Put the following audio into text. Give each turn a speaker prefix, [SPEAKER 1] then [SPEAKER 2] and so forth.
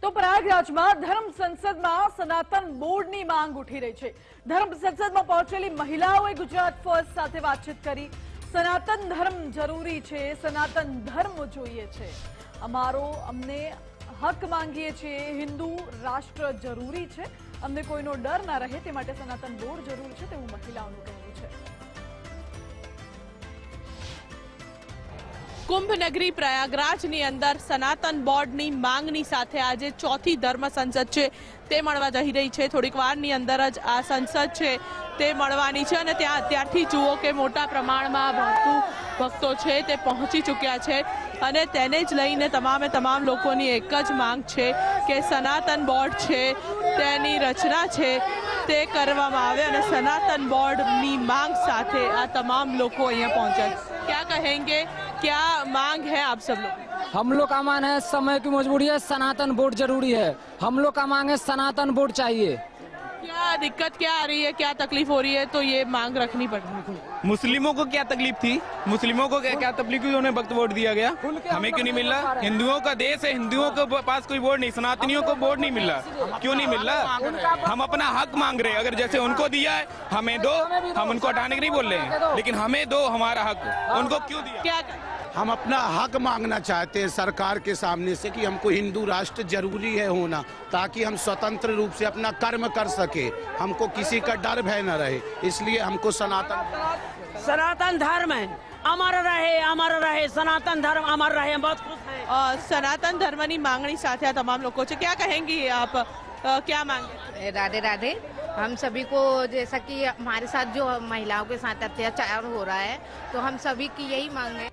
[SPEAKER 1] તો પ્રયાગરાજમાં ધર્મ સંસદમાં સનાતન બોર્ડની માંગ ઉઠી રહી છે। ધર્મ સંસદમાં પહોંચેલી મહિલાઓએ ગુજરાત ફર્સ્ટ સાથે વાતચીત કરી। સનાતન ધર્મ જરૂરી છે, સનાતન ધર્મ જોઈએ છે, અમને હક માંગીએ છીએ, હિન્દુ રાષ્ટ્ર જરૂરી છે, અમને કોઈનો ડર ના રહે તે માટે સનાતન બોર્ડ જરૂરી છે તેવું મહિલાઓનું કહેવું છે।
[SPEAKER 2] કુંભ નગરી પ્રયાગરાજની અંદર સનાતન બોર્ડની માંગની સાથે આજે ચોથી ધર્મ સંસદ છે તે મળવા જઈ રહી છે। થોડીક વારની અંદર જ આ સંસદ છે તે મળવાની છે અને ત્યાં અત્યારથી જુઓ કે મોટા પ્રમાણમાં ભક્તો છે તે પહોંચી ચૂક્યા છે અને તેને જ લઈને તમામ લોકોની એક જ માંગ છે કે સનાતન બોર્ડ છે તેની રચના છે તે કરવામાં આવે અને સનાતન બોર્ડની માંગ સાથે આ તમામ લોકો અહીંયા પહોંચ્યા। क्या कहेंगे, क्या मांग है आप सब लोग?
[SPEAKER 3] हम लोग का मांग है, समय की मजबूरी है, सनातन बोर्ड जरूरी है। हम लोग का मांग है सनातन बोर्ड चाहिए।
[SPEAKER 2] क्या दिक्कत क्या आ रही है, क्या तकलीफ हो रही है तो ये मांग रखनी पड़ेगी?
[SPEAKER 4] मुस्लिमों को क्या तकलीफ थी, मुस्लिमों को क्या तकलीफ थी, उन्हें वक्त वोट दिया गया, हमें क्यों नहीं मिल रहा? हिंदुओं का देश है, हिंदुओं के पास कोई वोट नहीं, सनातनियों को वोट नहीं मिल रहा। क्यों नहीं मिल रहा? हम अपना हक मांग रहे हैं। अगर जैसे उनको दिया है हमें दो, हम उनको हटाने के नहीं बोल रहे हैं, लेकिन हमें दो हमारा हक, उनको क्यों दिया?
[SPEAKER 2] क्या
[SPEAKER 5] हम अपना हक मांगना चाहते हैं सरकार के सामने से कि हमको हिंदू राष्ट्र जरूरी है होना, ताकि हम स्वतंत्र रूप से अपना कर्म कर सके, हमको किसी का डर भय न रहे। इसलिए हमको
[SPEAKER 6] सनातन धर्म है, अमर रहे सनातन धर्म अमर रहे। हम बहुत खुश हैं।
[SPEAKER 2] सनातन धर्मની માંગણી સાથે આ તમામ લોકો છે। क्या कहेंगी आप, क्या मांगे?
[SPEAKER 7] राधे राधे। हम सभी को, जैसा कि हमारे साथ जो महिलाओं के साथ अत्याचार हो रहा है, तो हम सभी की यही मांग है।